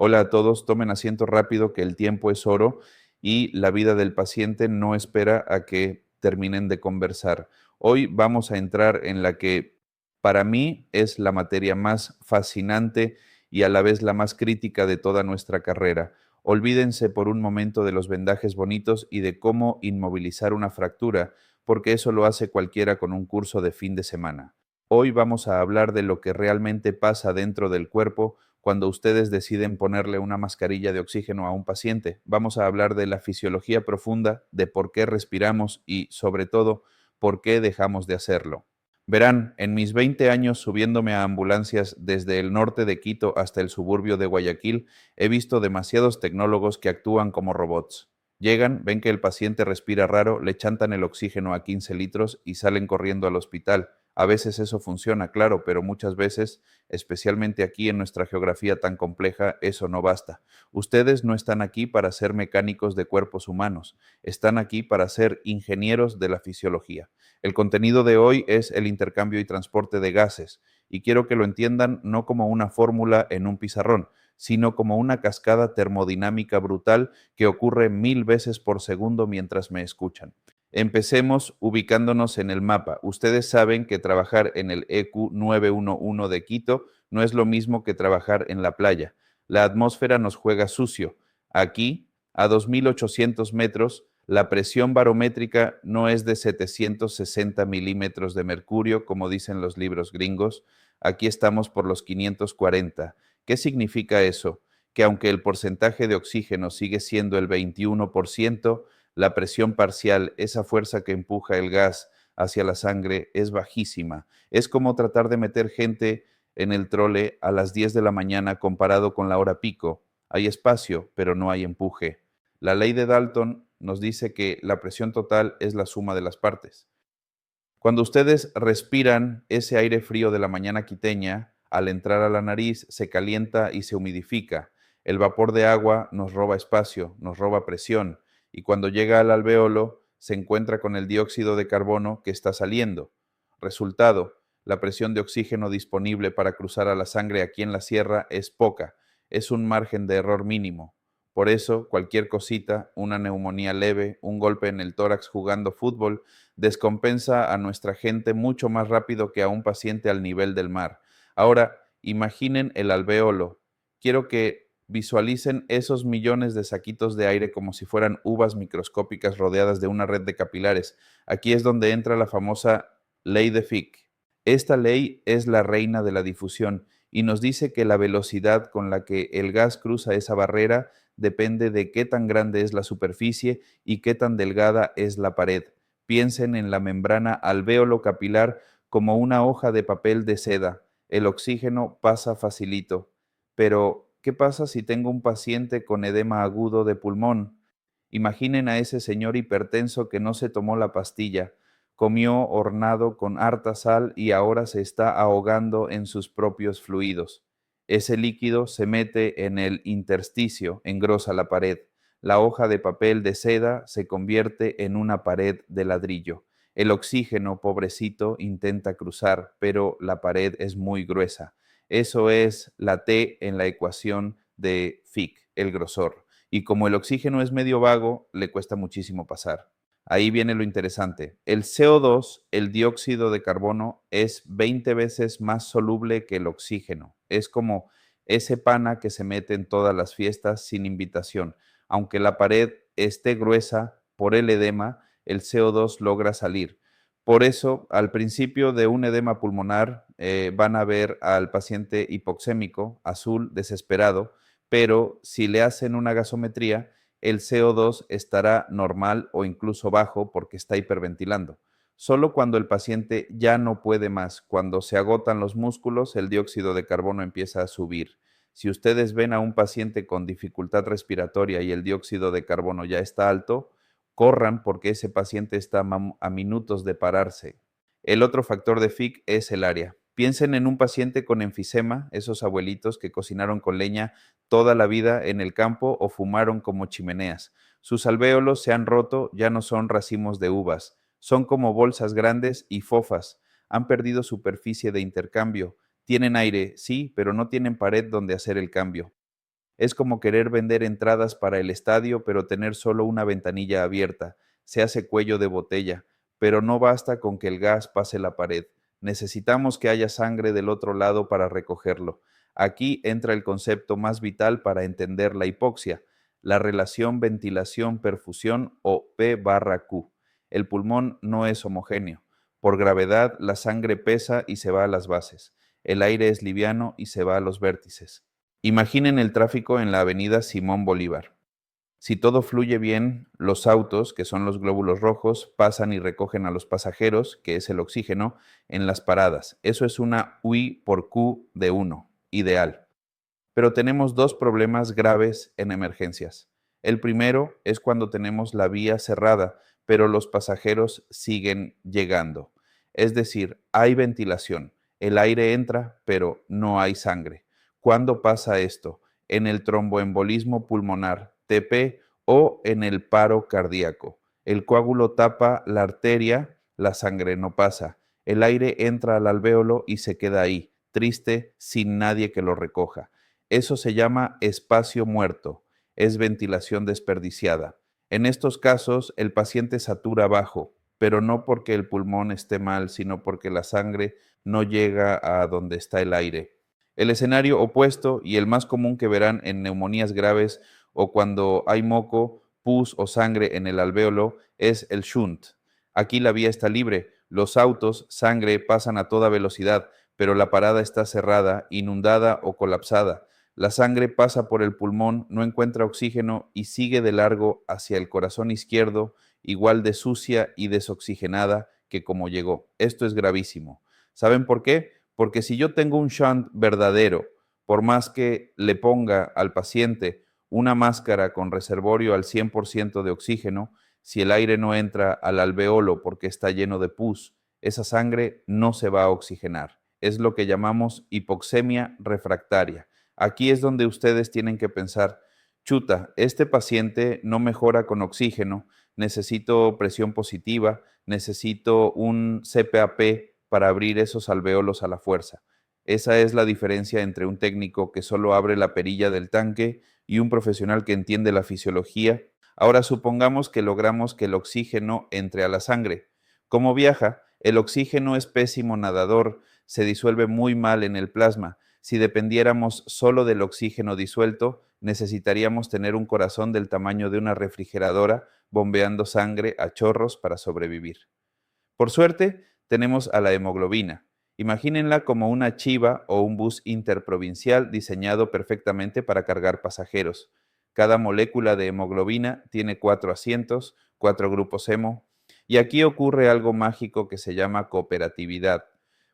Hola a todos, tomen asiento rápido que el tiempo es oro y la vida del paciente no espera a que terminen de conversar. Hoy vamos a entrar en la que para mí es la materia más fascinante y a la vez la más crítica de toda nuestra carrera. Olvídense por un momento de los vendajes bonitos y de cómo inmovilizar una fractura, porque eso lo hace cualquiera con un curso de fin de semana. Hoy vamos a hablar de lo que realmente pasa dentro del cuerpo cuando ustedes deciden ponerle una mascarilla de oxígeno a un paciente. Vamos a hablar de la fisiología profunda, de por qué respiramos y, sobre todo, por qué dejamos de hacerlo. Verán, en mis 20 años subiéndome a ambulancias desde el norte de Quito hasta el suburbio de Guayaquil, he visto demasiados tecnólogos que actúan como robots. Llegan, ven que el paciente respira raro, le chantan el oxígeno a 15 litros y salen corriendo al hospital. A veces eso funciona, claro, pero muchas veces, especialmente aquí en nuestra geografía tan compleja, eso no basta. Ustedes no están aquí para ser mecánicos de cuerpos humanos, están aquí para ser ingenieros de la fisiología. El contenido de hoy es el intercambio y transporte de gases, y quiero que lo entiendan no como una fórmula en un pizarrón, sino como una cascada termodinámica brutal que ocurre 1000 veces por segundo mientras me escuchan. Empecemos ubicándonos en el mapa. Ustedes saben que trabajar en el EQ 911 de Quito no es lo mismo que trabajar en la playa. La atmósfera nos juega sucio. Aquí, a 2800 metros, la presión barométrica no es de 760 milímetros de mercurio, como dicen los libros gringos. Aquí estamos por los 540. ¿Qué significa eso? Que aunque el porcentaje de oxígeno sigue siendo el 21%, la presión parcial, esa fuerza que empuja el gas hacia la sangre, es bajísima. Es como tratar de meter gente en el trole a las 10 de la mañana comparado con la hora pico. Hay espacio, pero no hay empuje. La ley de Dalton nos dice que la presión total es la suma de las partes. Cuando ustedes respiran ese aire frío de la mañana quiteña, al entrar a la nariz se calienta y se humidifica. El vapor de agua nos roba espacio, nos roba presión, y cuando llega al alvéolo se encuentra con el dióxido de carbono que está saliendo. Resultado, la presión de oxígeno disponible para cruzar a la sangre aquí en la sierra es poca, es un margen de error mínimo. Por eso, cualquier cosita, una neumonía leve, un golpe en el tórax jugando fútbol, descompensa a nuestra gente mucho más rápido que a un paciente al nivel del mar. Ahora, imaginen el alvéolo. Quiero que visualicen esos millones de saquitos de aire como si fueran uvas microscópicas rodeadas de una red de capilares. Aquí es donde entra la famosa ley de Fick. Esta ley es la reina de la difusión y nos dice que la velocidad con la que el gas cruza esa barrera depende de qué tan grande es la superficie y qué tan delgada es la pared. Piensen en la membrana alvéolo capilar como una hoja de papel de seda. El oxígeno pasa facilito. Pero, ¿qué pasa si tengo un paciente con edema agudo de pulmón? Imaginen a ese señor hipertenso que no se tomó la pastilla, comió hornado con harta sal y ahora se está ahogando en sus propios fluidos. Ese líquido se mete en el intersticio, engrosa la pared. La hoja de papel de seda se convierte en una pared de ladrillo. El oxígeno, pobrecito, intenta cruzar, pero la pared es muy gruesa. Eso es la T en la ecuación de Fick, el grosor. Y como el oxígeno es medio vago, le cuesta muchísimo pasar. Ahí viene lo interesante. El CO2, el dióxido de carbono, es 20 veces más soluble que el oxígeno. Es como ese pana que se mete en todas las fiestas sin invitación. Aunque la pared esté gruesa por el edema, el CO2 logra salir. Por eso, al principio de un edema pulmonar, van a ver al paciente hipoxémico, azul, desesperado, pero si le hacen una gasometría, el CO2 estará normal o incluso bajo porque está hiperventilando. Solo cuando el paciente ya no puede más, cuando se agotan los músculos, el dióxido de carbono empieza a subir. Si ustedes ven a un paciente con dificultad respiratoria y el dióxido de carbono ya está alto, corran porque ese paciente está a minutos de pararse. El otro factor de Fick es el área. Piensen en un paciente con enfisema, esos abuelitos que cocinaron con leña toda la vida en el campo o fumaron como chimeneas. Sus alvéolos se han roto, ya no son racimos de uvas, son como bolsas grandes y fofas. Han perdido superficie de intercambio. Tienen aire, sí, pero no tienen pared donde hacer el cambio. Es como querer vender entradas para el estadio, pero tener solo una ventanilla abierta. Se hace cuello de botella, pero no basta con que el gas pase la pared. Necesitamos que haya sangre del otro lado para recogerlo. Aquí entra el concepto más vital para entender la hipoxia, la relación ventilación-perfusión o P/Q. El pulmón no es homogéneo. Por gravedad, la sangre pesa y se va a las bases. El aire es liviano y se va a los vértices. Imaginen el tráfico en la avenida Simón Bolívar. Si todo fluye bien, los autos, que son los glóbulos rojos, pasan y recogen a los pasajeros, que es el oxígeno, en las paradas. Eso es una UI por Q de 1, ideal. Pero tenemos dos problemas graves en emergencias. El primero es cuando tenemos la vía cerrada, pero los pasajeros siguen llegando. Es decir, hay ventilación, el aire entra, pero no hay sangre. ¿Cuándo pasa esto? En el tromboembolismo pulmonar, TP, o en el paro cardíaco. El coágulo tapa la arteria, la sangre no pasa. El aire entra al alvéolo y se queda ahí, triste, sin nadie que lo recoja. Eso se llama espacio muerto, es ventilación desperdiciada. En estos casos, el paciente satura bajo, pero no porque el pulmón esté mal, sino porque la sangre no llega a donde está el aire. El escenario opuesto y el más común que verán en neumonías graves o cuando hay moco, pus o sangre en el alvéolo es el shunt. Aquí la vía está libre, los autos, sangre pasan a toda velocidad, pero la parada está cerrada, inundada o colapsada. La sangre pasa por el pulmón, no encuentra oxígeno y sigue de largo hacia el corazón izquierdo, igual de sucia y desoxigenada que como llegó. Esto es gravísimo. ¿Saben por qué? Porque si yo tengo un shunt verdadero, por más que le ponga al paciente una máscara con reservorio al 100% de oxígeno, si el aire no entra al alveolo porque está lleno de pus, esa sangre no se va a oxigenar. Es lo que llamamos hipoxemia refractaria. Aquí es donde ustedes tienen que pensar, chuta, este paciente no mejora con oxígeno, necesito presión positiva, necesito un CPAP para abrir esos alvéolos a la fuerza. Esa es la diferencia entre un técnico que solo abre la perilla del tanque y un profesional que entiende la fisiología. Ahora supongamos que logramos que el oxígeno entre a la sangre. ¿Cómo viaja? El oxígeno es pésimo nadador, se disuelve muy mal en el plasma. Si dependiéramos solo del oxígeno disuelto, necesitaríamos tener un corazón del tamaño de una refrigeradora bombeando sangre a chorros para sobrevivir. Por suerte, tenemos a la hemoglobina. Imagínenla como una chiva o un bus interprovincial diseñado perfectamente para cargar pasajeros. Cada molécula de hemoglobina tiene 4 asientos, 4 grupos hemo, y aquí ocurre algo mágico que se llama cooperatividad.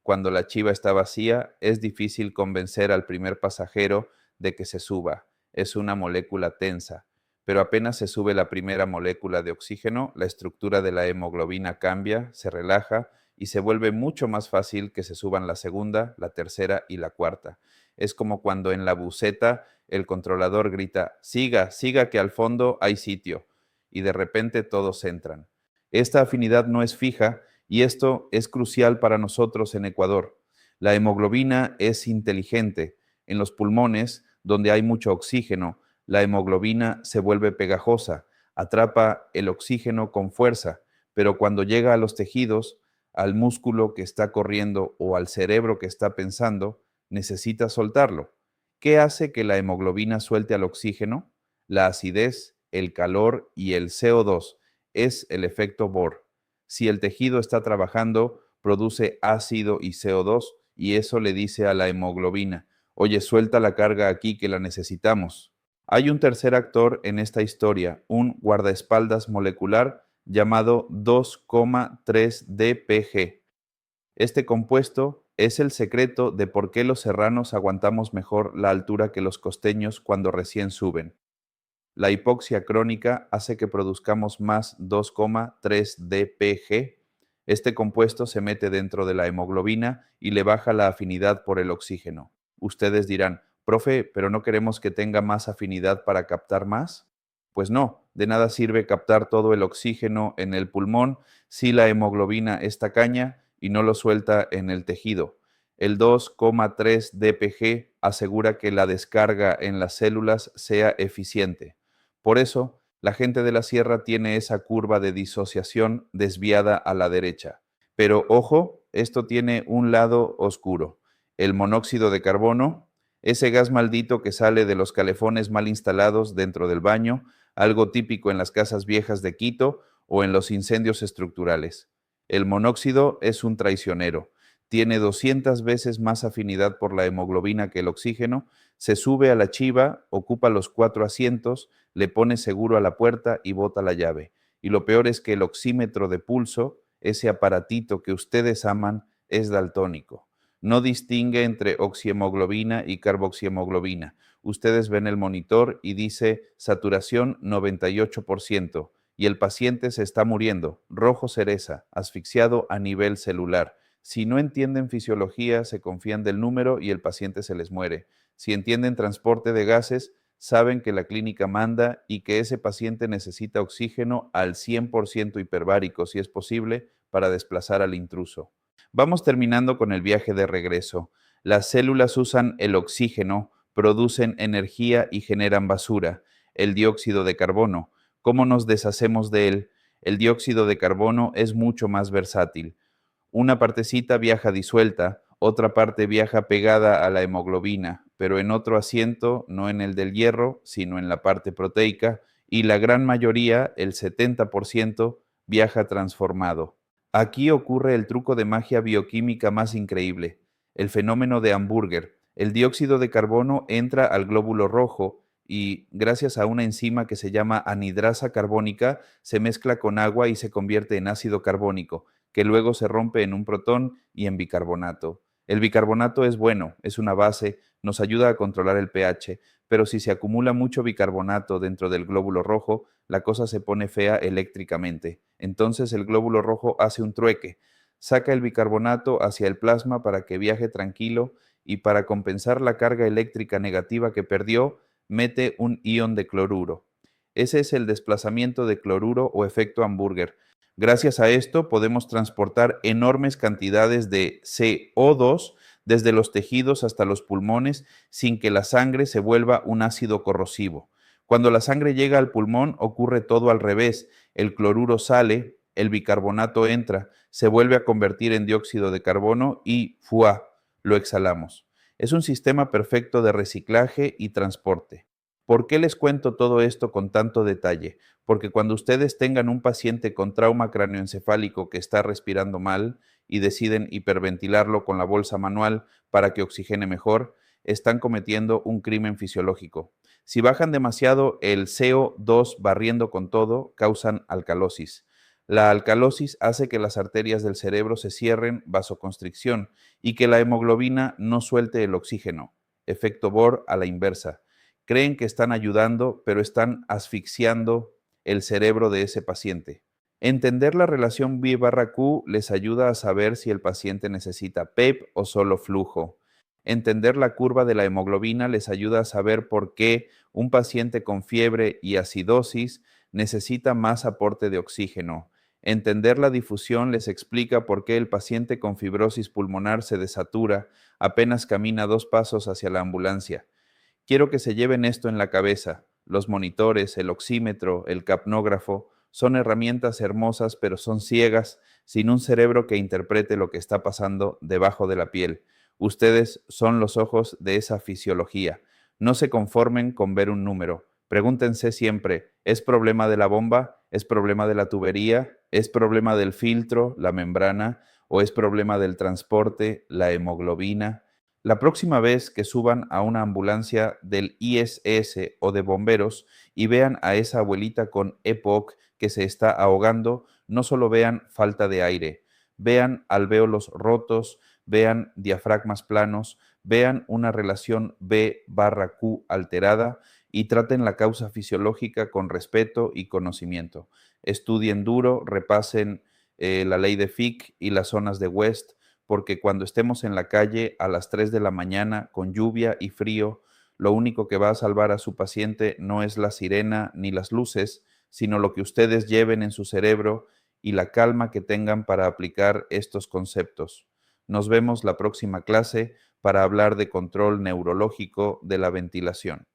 Cuando la chiva está vacía, es difícil convencer al primer pasajero de que se suba. Es una molécula tensa, pero apenas se sube la primera molécula de oxígeno, la estructura de la hemoglobina cambia, se relaja y se vuelve mucho más fácil que se suban la segunda, la tercera y la cuarta. Es como cuando en la buseta el controlador grita, siga, siga que al fondo hay sitio, y de repente todos entran. Esta afinidad no es fija y esto es crucial para nosotros en Ecuador. La hemoglobina es inteligente. En los pulmones, donde hay mucho oxígeno, la hemoglobina se vuelve pegajosa, atrapa el oxígeno con fuerza, pero cuando llega a los tejidos, al músculo que está corriendo o al cerebro que está pensando, necesita soltarlo. ¿Qué hace que la hemoglobina suelte al oxígeno? La acidez, el calor y el CO2 es el efecto Bohr. Si el tejido está trabajando, produce ácido y CO2 y eso le dice a la hemoglobina, oye, suelta la carga aquí que la necesitamos. Hay un tercer actor en esta historia, un guardaespaldas molecular llamado 2,3-DPG. Este compuesto es el secreto de por qué los serranos aguantamos mejor la altura que los costeños cuando recién suben. La hipoxia crónica hace que produzcamos más 2,3-DPG. Este compuesto se mete dentro de la hemoglobina y le baja la afinidad por el oxígeno. Ustedes dirán, profe, ¿pero no queremos que tenga más afinidad para captar más? Pues no, de nada sirve captar todo el oxígeno en el pulmón si la hemoglobina es tacaña y no lo suelta en el tejido. El 2,3-DPG asegura que la descarga en las células sea eficiente. Por eso, la gente de la sierra tiene esa curva de disociación desviada a la derecha. Pero ojo, esto tiene un lado oscuro. El monóxido de carbono, ese gas maldito que sale de los calefones mal instalados dentro del baño, algo típico en las casas viejas de Quito o en los incendios estructurales. El monóxido es un traicionero. Tiene 200 veces más afinidad por la hemoglobina que el oxígeno, se sube a la chiva, ocupa los 4 asientos, le pone seguro a la puerta y bota la llave. Y lo peor es que el oxímetro de pulso, ese aparatito que ustedes aman, es daltónico. No distingue entre oxihemoglobina y carboxihemoglobina. Ustedes ven el monitor y dice saturación 98% y el paciente se está muriendo, rojo cereza, asfixiado a nivel celular. Si no entienden fisiología, se confían del número y el paciente se les muere. Si entienden transporte de gases, saben que la clínica manda y que ese paciente necesita oxígeno al 100% hiperbárico, si es posible, para desplazar al intruso. Vamos terminando con el viaje de regreso. Las células usan el oxígeno, producen energía y generan basura, el dióxido de carbono. ¿Cómo nos deshacemos de él? El dióxido de carbono es mucho más versátil. Una partecita viaja disuelta, otra parte viaja pegada a la hemoglobina, pero en otro asiento, no en el del hierro, sino en la parte proteica, y la gran mayoría, el 70%, viaja transformado. Aquí ocurre el truco de magia bioquímica más increíble, el fenómeno de Hamburger. El dióxido de carbono entra al glóbulo rojo y, gracias a una enzima que se llama anhidrasa carbónica, se mezcla con agua y se convierte en ácido carbónico, que luego se rompe en un protón y en bicarbonato. El bicarbonato es bueno, es una base, nos ayuda a controlar el pH, pero si se acumula mucho bicarbonato dentro del glóbulo rojo, la cosa se pone fea eléctricamente. Entonces el glóbulo rojo hace un trueque, saca el bicarbonato hacia el plasma para que viaje tranquilo y para compensar la carga eléctrica negativa que perdió, mete un ion de cloruro. Ese es el desplazamiento de cloruro o efecto Hamburger. Gracias a esto podemos transportar enormes cantidades de CO2 desde los tejidos hasta los pulmones sin que la sangre se vuelva un ácido corrosivo. Cuando la sangre llega al pulmón ocurre todo al revés. El cloruro sale, el bicarbonato entra, se vuelve a convertir en dióxido de carbono y ¡fua! Lo exhalamos. Es un sistema perfecto de reciclaje y transporte. ¿Por qué les cuento todo esto con tanto detalle? Porque cuando ustedes tengan un paciente con trauma cráneoencefálico que está respirando mal y deciden hiperventilarlo con la bolsa manual para que oxigene mejor, están cometiendo un crimen fisiológico. Si bajan demasiado el CO2 barriendo con todo, causan alcalosis. La alcalosis hace que las arterias del cerebro se cierren, vasoconstricción, y que la hemoglobina no suelte el oxígeno. Efecto Bohr a la inversa. Creen que están ayudando, pero están asfixiando el cerebro de ese paciente. Entender la relación V/Q les ayuda a saber si el paciente necesita PEP o solo flujo. Entender la curva de la hemoglobina les ayuda a saber por qué un paciente con fiebre y acidosis necesita más aporte de oxígeno. Entender la difusión les explica por qué el paciente con fibrosis pulmonar se desatura apenas camina 2 pasos hacia la ambulancia. Quiero que se lleven esto en la cabeza. Los monitores, el oxímetro, el capnógrafo son herramientas hermosas, pero son ciegas, sin un cerebro que interprete lo que está pasando debajo de la piel. Ustedes son los ojos de esa fisiología. No se conformen con ver un número. Pregúntense siempre, ¿es problema de la bomba? ¿Es problema de la tubería? ¿Es problema del filtro, la membrana? ¿O es problema del transporte, la hemoglobina? La próxima vez que suban a una ambulancia del ISS o de bomberos y vean a esa abuelita con EPOC que se está ahogando, no solo vean falta de aire, vean alvéolos rotos, vean diafragmas planos, vean una relación B/Q alterada y traten la causa fisiológica con respeto y conocimiento. Estudien duro, repasen la ley de Fick y las zonas de West, porque cuando estemos en la calle a las 3 de la mañana con lluvia y frío, lo único que va a salvar a su paciente no es la sirena ni las luces, sino lo que ustedes lleven en su cerebro y la calma que tengan para aplicar estos conceptos. Nos vemos la próxima clase. para hablar de control neurológico de la ventilación.